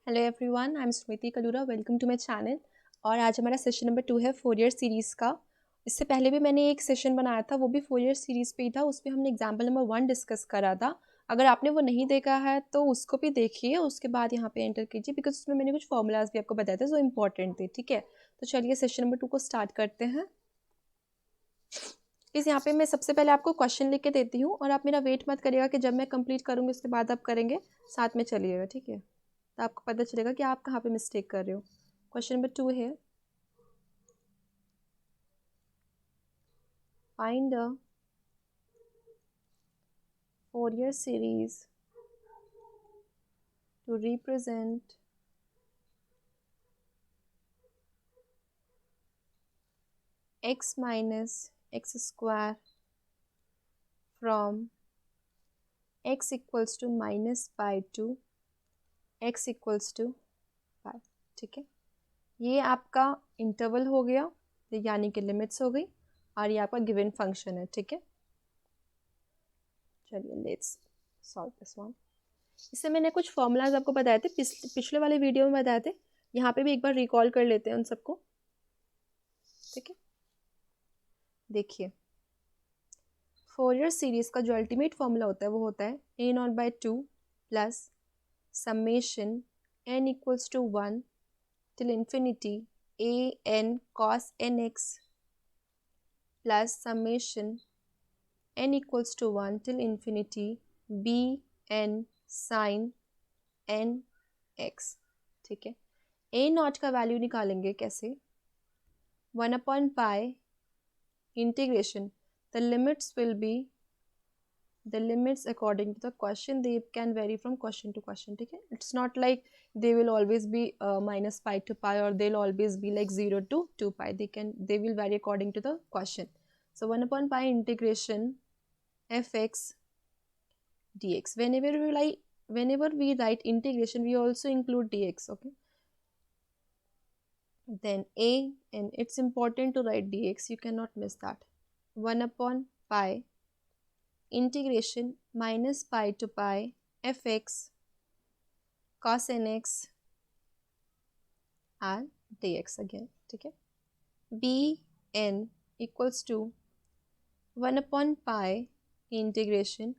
Hello everyone, I am Smriti Kalura. Welcome to my channel. और आज हमारा सेशन नंबर 2 है फोरियर सीरीज़ का। इससे पहले भी मैंने एक सेशन बनाया था, वो भी फोरियर सीरीज़ पे ही था। उसमें हमने एग्जाम्पल नंबर 1 डिस्कस करा था। अगर आपने वो नहीं देखा है तो उसको भी देखिए, उसके बाद यहाँ पे एंटर कीजिए, बिकॉज उसमें मैंने कुछ फॉर्मूलाज भी आपको बताए थे जो इंपॉर्टेंट थे। ठीक है, तो चलिए सेशन नंबर 2 को स्टार्ट करते हैं। यहाँ पे मैं सबसे पहले आपको क्वेश्चन लिख के देती हूँ और आप मेरा वेट मत करिएगा कि जब मैं कंप्लीट करूँगी उसके बाद आप करेंगे, साथ में चलिएगा। ठीक है, तो आपको पता चलेगा कि आप कहाँ पे मिस्टेक कर रहे हो। क्वेश्चन नंबर 2 है, find the Fourier series to represent x minus x square from x equals to minus pi to x equals to pi। ठीक है, ये आपका इंटरवल हो गया, यानी कि लिमिट्स हो गई, और ये आपका गिवन फंक्शन है। ठीक है, चलिए लेट्स सॉल्व दिस वन। इससे मैंने कुछ फॉर्मूलाज आपको बताए थे, पिछले वाले वीडियो में बताए थे। यहाँ पे भी एक बार रिकॉल कर लेते हैं उन सबको। ठीक है, देखिए फोरियर सीरीज का जो अल्टीमेट फॉर्मूला होता है वो होता है a0/2 plus summation n equals to 1 till infinity a n cos nx plus summation n equals to 1 till infinity b n sine n x। ठीक है, a नॉट का वैल्यू निकालेंगे कैसे? 1/pi integration, the limits will be the limits according to the question, they can vary from question to question. ठीक है, it's not like they will always be minus pi to pi, or they'll always be like 0 to 2 pi. They will vary according to the question. So 1/pi integration fx dx. Whenever we write integration, we also include dx. Okay, then a, and it's important to write dx, you cannot miss that. 1/pi integration minus pi to pi fx cos nx and dx again. ठीक है, b n equals to 1/pi integration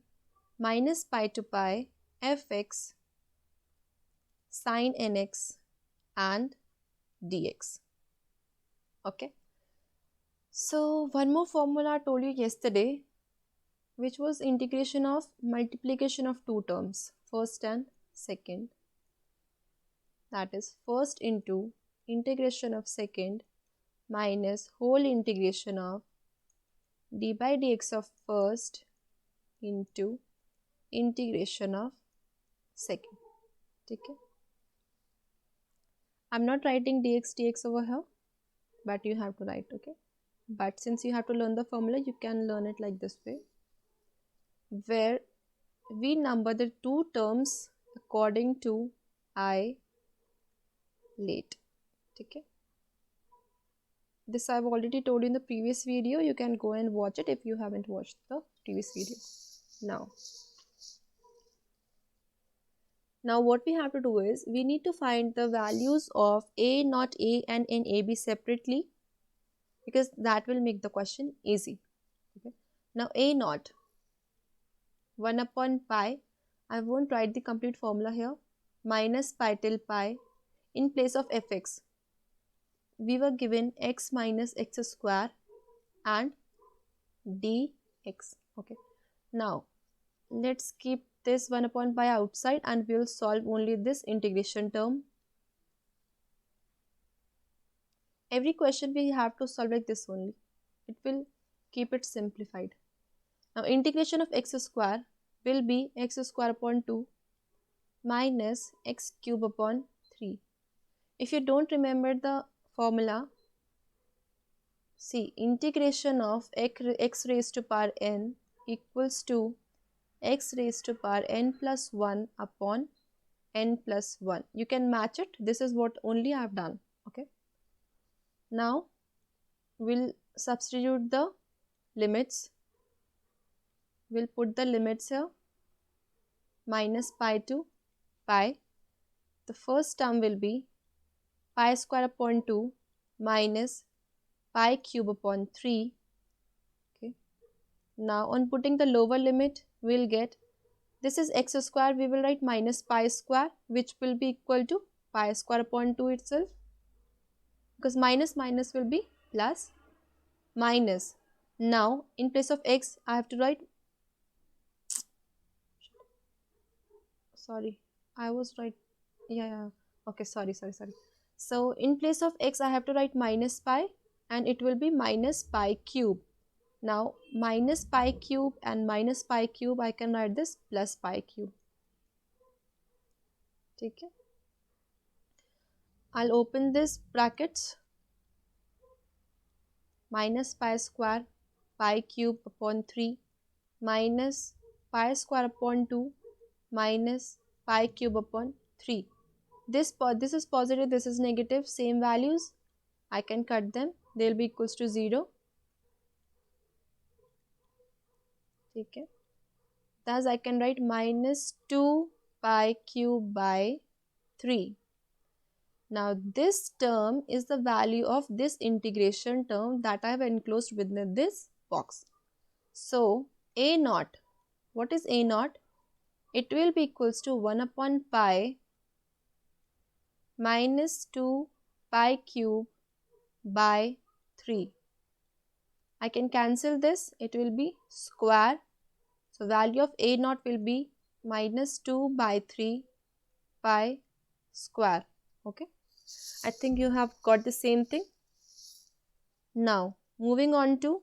minus pi to pi fx sin nx and dx. Okay, so one more formula I told you yesterday, which was integration of multiplication of two terms, first and second. That is first into integration of second minus whole integration of d by dx of first into integration of second. ठीक है, I'm not writing dx over here, but you have to write. Okay, but since you have to learn the formula, you can learn it like this way, where we number the two terms according to I late. ठीक है, this I've already told you in the previous video. You can go and watch it if you haven't watched the previous video. Now what we have to do is we need to find the values of a not a and n a b separately, because that will make the question easy. Okay, now a not 1/pi, I won't write the complete formula here, minus pi till pi. In place of fx, we were given x minus x square and dx. Okay, now let's keep this 1/pi outside and we will solve only this integration term. Every question we have to solve like this only, it will keep it simplified. Now integration of x square will be x square upon 2 minus x cube upon 3. If you don't remember the formula, see, integration of x raised to power n equals to x raised to power n plus 1 upon n plus 1. You can match it. This is what only I have done. Okay, now we'll substitute the limits. We'll put the limits here, minus pi to pi. the first term will be pi square upon 2 minus pi cube upon 3. Okay. Now on putting the lower limit, we'll get, this is x square, we will write minus pi square, which will be equal to pi square upon 2 itself, because minus minus will be plus, minus. Now in place of x, I have to write, sorry, I was right, yeah, okay, sorry. So in place of x, I have to write minus pi, and it will be minus pi cube. Now minus pi cube and minus pi cube, I can write this plus pi cube. Okay. I'll open this brackets, minus pi square pi cube upon 3 minus pi square upon 2 minus pi cube upon 3. This is positive, this is negative, same values, I can cut them, they will be equals to 0. Okay. Thus I can write minus 2 pi cube by 3. Now this term is the value of this integration term that I have enclosed within this box. So a naught, what is a naught? It will be equals to 1 upon pi minus 2 pi cube by 3. I can cancel this, it will be square. So value of a naught will be minus 2 by 3 pi square. Okay. I think you have got the same thing. Now moving on to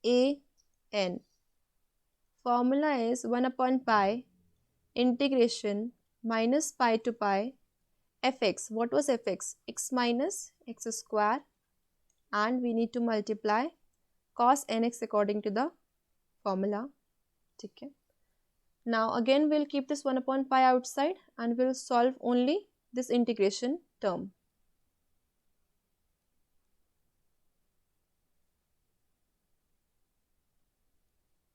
a n. Formula is 1 upon pi integration minus pi to pi fx. What was fx? X minus x square, and we need to multiply cos nx according to the formula. Okay. Now again we'll keep this 1 upon pi outside and we'll solve only this integration term.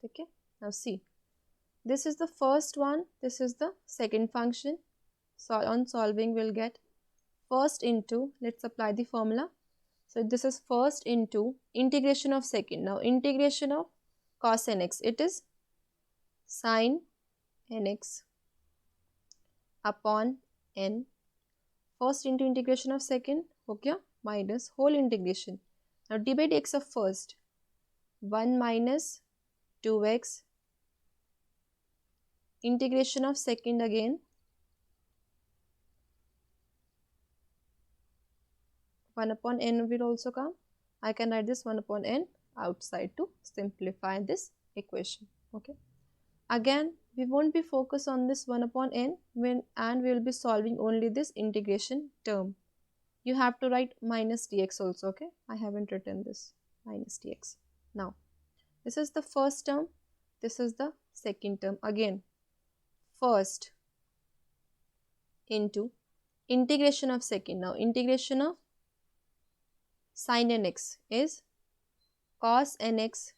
Okay. Now see, this is the first one, this is the second function. So on solving we'll get first into, let's apply the formula. So this is first into integration of second. Now integration of cos nx, it is sin nx upon n. First into integration of second, okay, minus whole integration. Now d by dx of first, 1 minus 2x, integration of second again, 1 upon n will also come. I can write this 1 upon n outside to simplify this equation. Okay. Again, we won't be focused on this 1 upon n and we will be solving only this integration term. You have to write minus dx also. Okay. I haven't written this minus dx. Now, this is the first term. This is the second term. Again, first into integration of second. Now, integration of sin nx is cos nx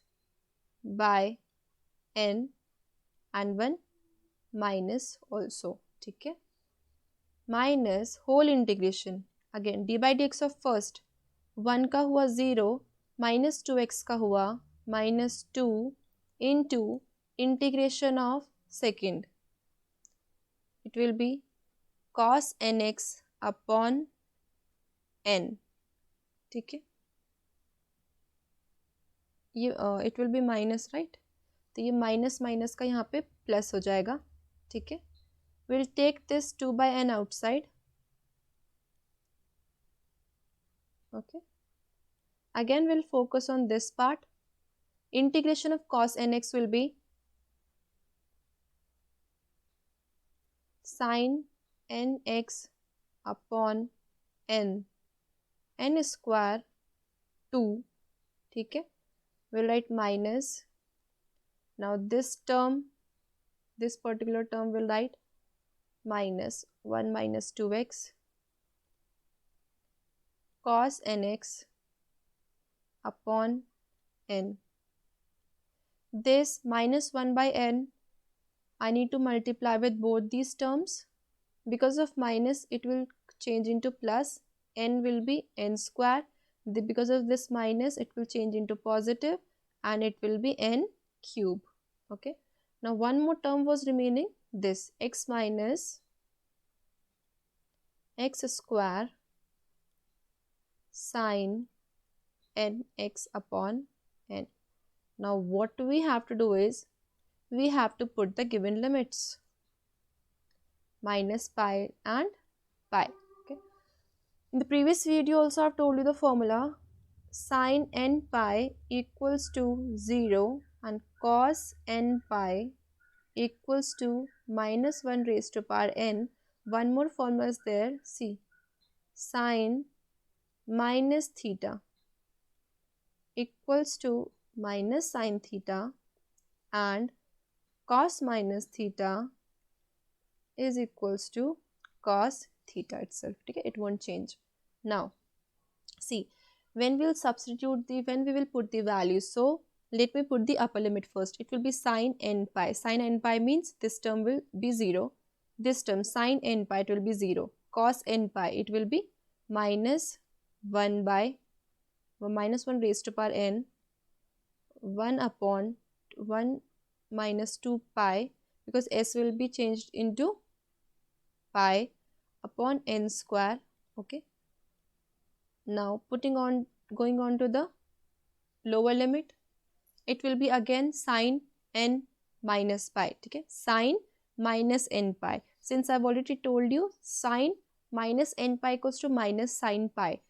by n and 1 minus also. Okay. Minus whole integration. Again d by dx of first, 1 का हुआ 0 minus 2x का हुआ minus 2 into integration of second. It will be cos nx upon n. ठीक है. ये it will be minus, right? तो ये minus minus का यहाँ पे प्लस हो जाएगा. ठीक है. We'll take this 2 by n outside. Okay. Again we'll focus on this part. Integration of cos nx will be sin nx upon n square 2. ठीक है. We'll write minus. Now this term, this particular term will write minus 1 minus 2x cos nx upon n. This minus 1 by n, I need to multiply with both these terms. Because of minus, it will change into plus. N will be n square. Because of this minus, it will change into positive and it will be n cube. Okay. Now one more term was remaining, this x minus x square sine nx upon n. Now what we have to do is, we have to put the given limits, minus pi and pi. Okay. In the previous video also I've told you the formula, sine n pi equals to 0 and cos n pi equals to minus 1 raised to power n. One more formula is there, see, sine minus theta equals to minus sine theta and cos minus theta is equals to cos theta itself. Okay, it won't change. Now see, when we will put the values, so let me put the upper limit first. It will be sine n pi. Sine n pi means this term will be 0. This term sine n pi, it will be 0. Cos n pi, it will be minus 1 raised to power n, 1 upon 1 minus 2 pi, because s will be changed into pi upon n square. Okay. Now going on to the lower limit, it will be again sine n minus pi. Okay, sine minus n pi. Since I've already told you, sine minus n pi equals to minus sine pi,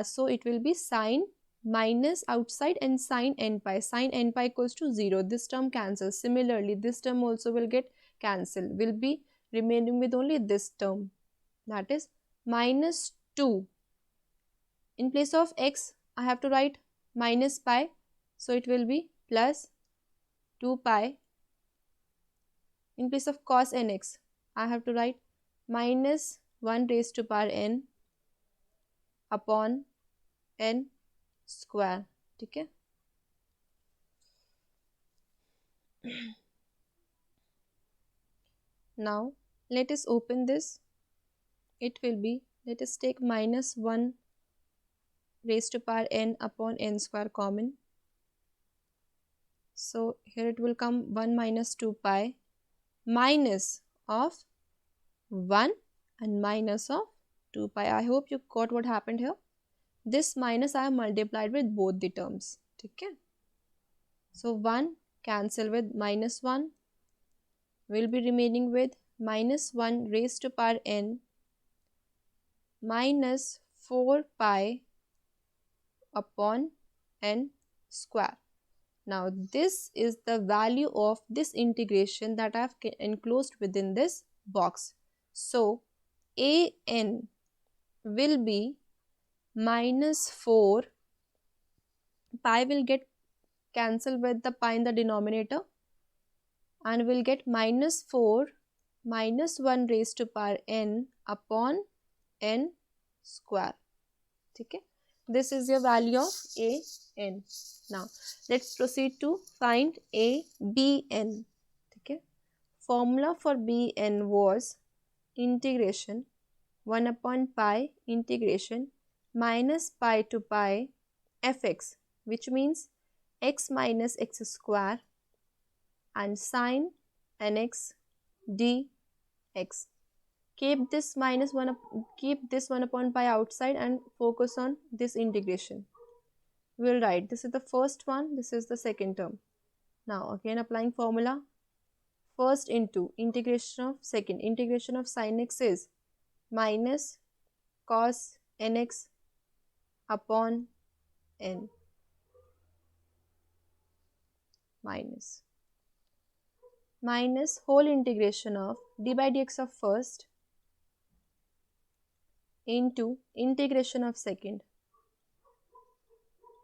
so it will be sine minus outside and sine n pi. Sine n pi equals to 0. This term cancels. Similarly, this term also will get cancelled. Will be remaining with only this term, that is minus 2. In place of x, I have to write minus pi, so it will be plus 2 pi. In place of cos nx, I have to write minus 1 raised to power n upon n square. Okay. Now let us open this. It will be, let us take minus 1 raised to power n upon n square common. So here it will come 1 minus 2 pi minus of 1 and minus of 2 pi. I hope you got what happened here. This minus I have multiplied with both the terms. Okay. So 1 cancel with minus 1, will be remaining with minus 1 raised to power n minus 4 pi upon n square. Now this is the value of this integration that I have enclosed within this box. So an will be minus 4, pi will get cancelled with the pi in the denominator and will get minus 4 minus 1 raised to power n upon n square. Okay. This is your value of an. Now let's proceed to find bn. Okay. Formula for bn was integration 1 upon pi integration minus pi to pi fx, which means x minus x square and sine nx dx. Keep this one upon pi outside and focus on this integration. We'll write, this is the first one, this is the second term. Now again applying formula, first into integration of second, integration of sin x is minus cos nx upon n minus whole integration of d by dx of first into integration of second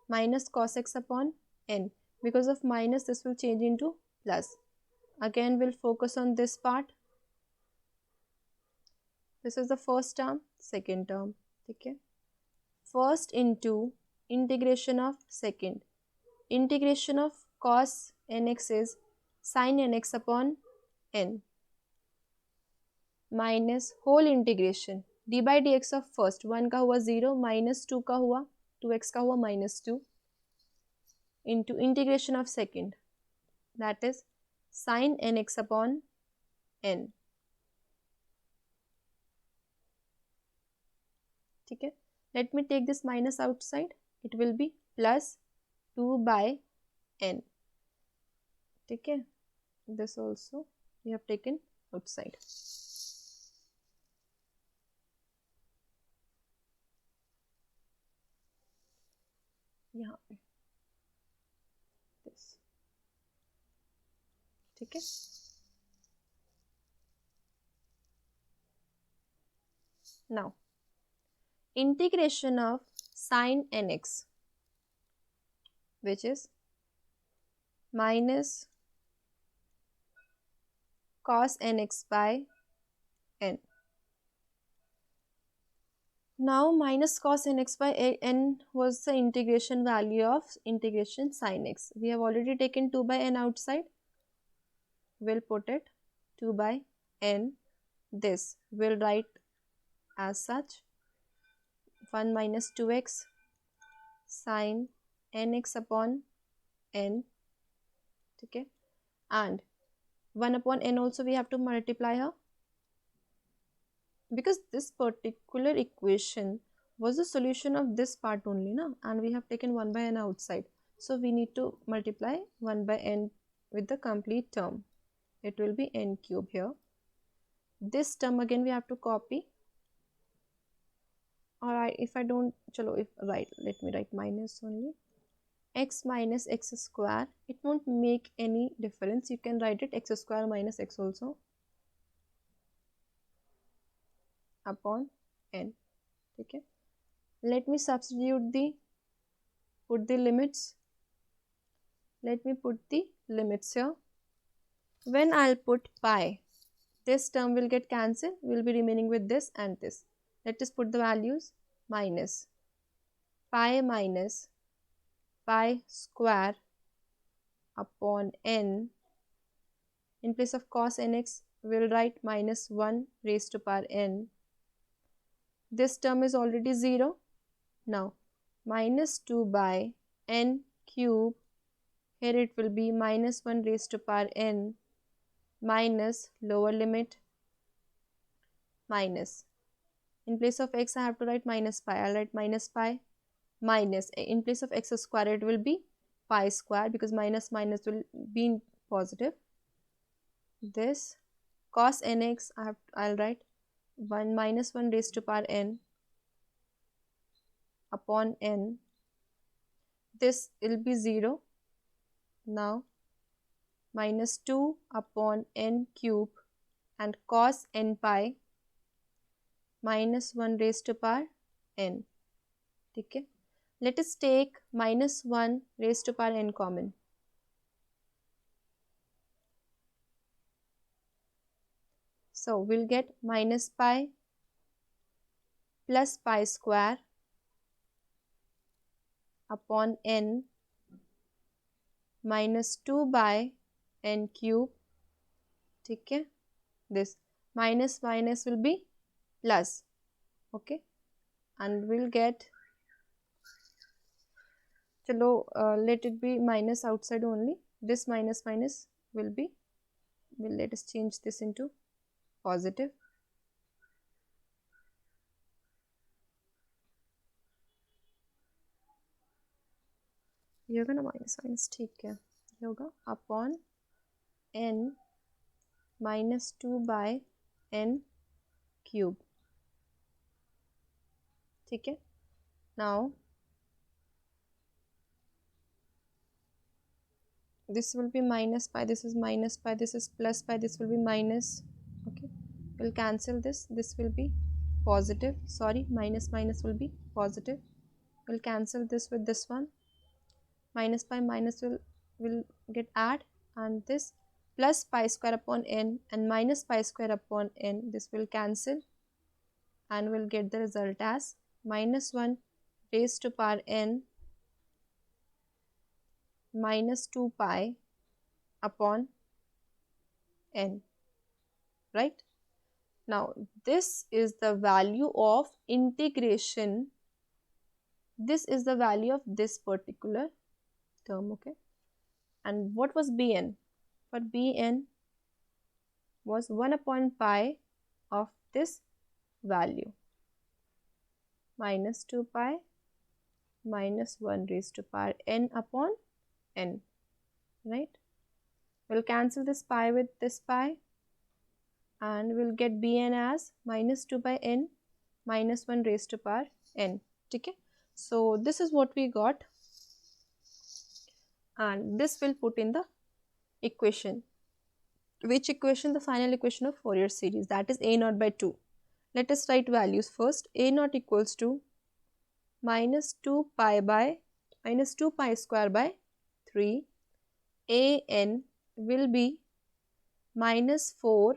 minus cos x upon n. Because of minus, this will change into plus. Again we'll focus on this part. This is the first term, second term. Okay. First into integration of second, integration of cos nx is sin nx upon n minus whole integration d by d x of first 1 का हुआ 0 minus 2 का हुआ 2x का हुआ -2 into integration of second that is sine n x upon n. ठीक है, let me take this minus outside, it will be plus 2 by n. ठीक है, this also we have taken outside. यहाँ पे this. ठीक है, now integration of sin nx which is minus cos nx by n. Now minus cos nx by n was the integration value of integration sin x. We have already taken 2 by n outside. We'll put it 2 by n. This we'll write as such 1 minus 2x sin nx upon n. Okay, and 1 upon n also we have to multiply her, because this particular equation was the solution of this part only na, and we have taken 1 by n outside, so we need to multiply 1 by n with the complete term. It will be n cube here. This term again we have to copy, or if I don't, chalo, if right, let me write minus only. X minus x square, it won't make any difference, you can write it x square minus x also upon n. Okay, let me substitute put the limits. Let me put the limits here. When I'll put pi, this term will get cancelled, we'll be remaining with this and this. Let us put the values. Minus pi minus pi square upon n. In place of cos nx, we'll write minus 1 raised to power n. This term is already 0. Now minus 2 by n cube, here it will be minus 1 raised to power n minus lower limit minus. In place of x I have to write minus pi, I'll write minus pi minus, in place of x square it will be pi square, because minus minus will be in positive. This cos nx I'll write 1 minus 1 raised to power n upon n. This will be 0. Now minus 2 upon n cube and cos n pi minus 1 raised to power n. Okay, let us take minus 1 raised to power n common. So we'll get minus pi plus pi square upon n minus 2 by n cube. Okay, this minus minus will be plus. Okay, and we'll get, chalo, let it be minus outside only. This minus minus will be, let us change this into positive. ये होगा ना minus minus, ठीक है, ये होगा upon n minus 2 by n cube. ठीक है, now this will be minus pi, this is minus pi, this is plus pi, this will be minus. Okay, we'll cancel this, this will be positive, sorry, minus minus will be positive. We'll cancel this with this one, minus pi minus will get add, and this plus pi square upon n and minus pi square upon n, this will cancel, and we'll get the result as minus 1 raised to power n minus 2 pi upon n, right? Now this is the value of integration. This is the value of this particular term, okay? And what was Bn? For Bn was 1 upon pi of this value minus 2 pi minus 1 raised to power n upon n, right? We'll cancel this pi with this pi and we'll get Bn as minus 2 by n minus 1 raised to power n. Okay, so this is what we got, and this will put in the equation. Which equation? The final equation of Fourier series, that is a naught by 2. Let us write values first. A naught equals to minus 2 pi square by 3. A n will be minus 4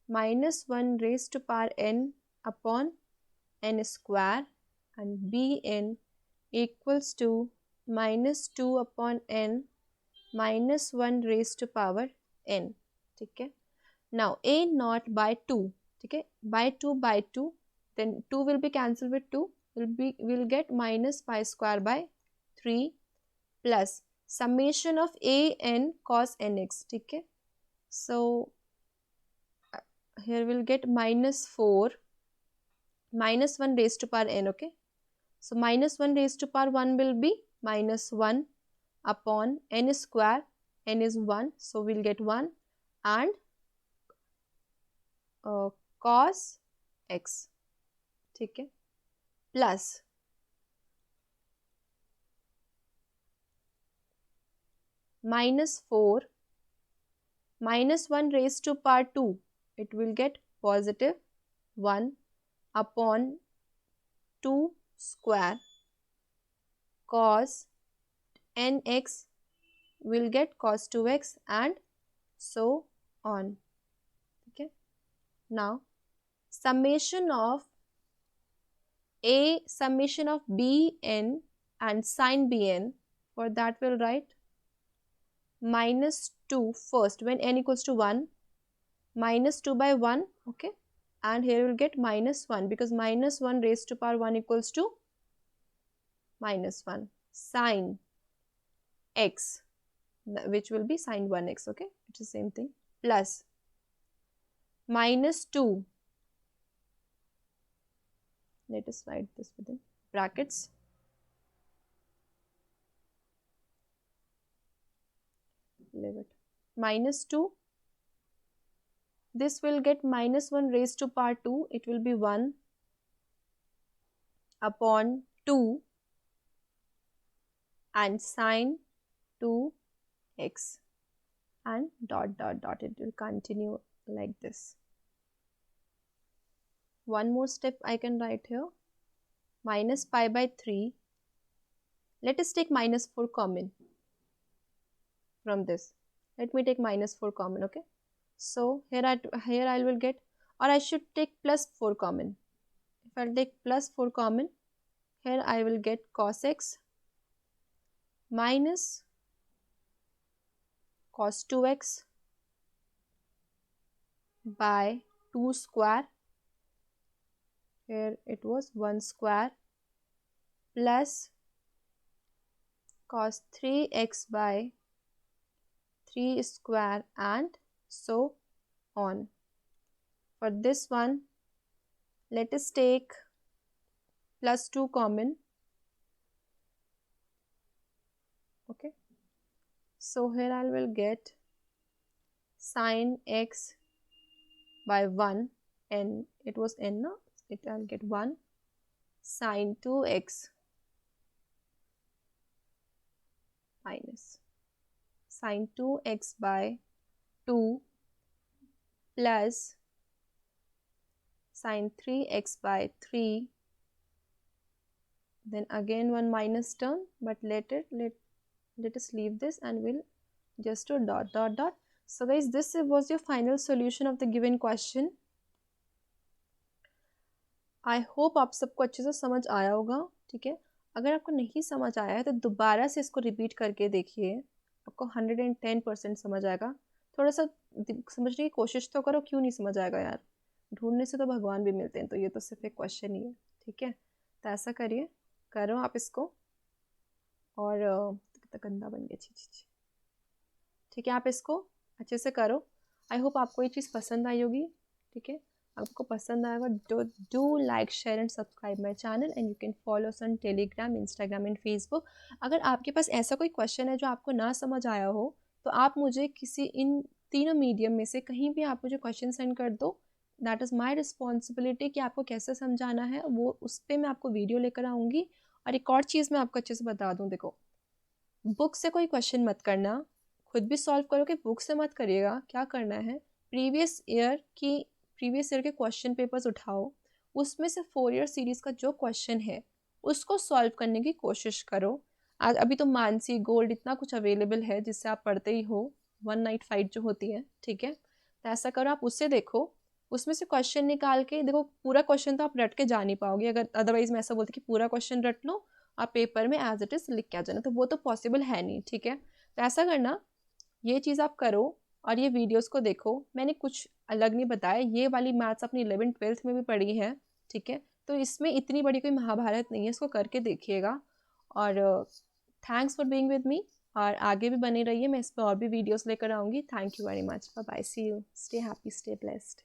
minus 1 raised to power n upon n square, and Bn equals to minus 2 upon n minus 1 raised to power n. Okay, now a naught by 2, okay, by 2, then 2 will be cancelled with 2, will get minus pi square by 3 plus summation of a n cos nx. Okay, so here we'll get minus 4 minus 1 raised to power n. Okay, so minus 1 raised to power 1 will be minus 1 upon n square, n is 1, so we'll get 1, and cos x, okay, plus minus 4 minus 1 raised to power 2, it will get positive 1 upon 2 square cos nx will get cos 2x, and so on. Okay, now summation of bn and sin bn, for that we'll write minus 2 first when n equals to 1, minus 2 by 1, okay, and here we'll get minus 1 because minus 1 raised to power 1 equals to minus 1 sin x, which will be sin 1x, okay, it's the same thing, plus minus 2, let us write this within brackets, leave it, minus 2, this will get minus 1 raised to power 2, it will be 1 upon 2 and sin 2x, and dot dot dot, it will continue like this. One more step I can write here, minus pi by 3, let us take minus 4 common from this, let me take minus 4 common, okay, so here I will get, or I should take plus 4 common. If I'll take plus 4 common, here I will get cos x minus cos 2x by 2 square, here it was 1 square, plus cos 3x by 3 square, and so on. For this one, let us take plus 2 common, okay, so here I will get sin x by 1, n, it was n, no, I'll get 1 sin 2x minus sin 2x by 2 plus sin 3x by 3, then again one minus term, but let us leave this and we'll just do dot dot dot. So guys, this was your final solution of the given question. I hope आप सबको अच्छे से समझ आया होगा, ठीक है। अगर आपको नहीं समझ आया है तो दोबारा से इसको रिपीट करके देखिए, आपको 110% समझ आएगा। थोड़ा सा समझने की कोशिश तो करो, क्यों नहीं समझ आएगा यार, ढूंढने से तो भगवान भी मिलते हैं, तो ये तो सिर्फ एक क्वेश्चन ही है, ठीक है। तो ऐसा करिए, करो आप इसको। और कितना गंदा बन गया, छी छी छी। ठीक है, आप इसको अच्छे से करो। आई होप आपको ये चीज़ पसंद आई होगी, ठीक है। आपको पसंद आएगा, do like share and subscribe my channel, and you can follow us on Telegram, Instagram and Facebook. अगर आपके पास ऐसा कोई क्वेश्चन है जो आपको ना समझ आया हो, तो आप मुझे किसी इन तीनों मीडियम में से कहीं भी आप मुझे क्वेश्चन सेंड कर दो। दैट इज़ माई रिस्पॉन्सिबिलिटी कि आपको कैसे समझाना है, वो उस पर मैं आपको वीडियो लेकर आऊँगी। और एक और चीज़ मैं आपको अच्छे से बता दूँ, देखो, बुक से कोई क्वेश्चन मत करना, खुद भी सॉल्व करो, कि बुक से मत करिएगा। क्या करना है, प्रीवियस ईयर के क्वेश्चन पेपर्स उठाओ, उसमें से 4 ईयर सीरीज़ का जो क्वेश्चन है उसको सॉल्व करने की कोशिश करो। आज अभी तो मानसी गोल्ड इतना कुछ अवेलेबल है जिससे आप पढ़ते ही हो, 1 नाइट फाइट जो होती है, ठीक है। तो ऐसा करो, आप उससे देखो, उसमें से क्वेश्चन निकाल के देखो। पूरा क्वेश्चन तो आप रट के जा नहीं पाओगे, अगर अदरवाइज मैं ऐसा बोलती कि पूरा क्वेश्चन रट लो, आप पेपर में एज इट इज़ लिख के आ जाना, तो वो तो पॉसिबल है नहीं, ठीक है। तो ऐसा करना, ये चीज़ आप करो और ये वीडियोस को देखो। मैंने कुछ अलग नहीं बताया, ये वाली मैथ्स अपनी 11th-12th में भी पढ़ी है, ठीक है। तो इसमें इतनी बड़ी कोई महाभारत नहीं है, इसको करके देखिएगा। और thanks for being with me, और आगे भी बने रहिए, मैं इस पर और भी वीडियोस लेकर आऊँगी। Thank you very much, bye bye, see you, stay happy, stay blessed.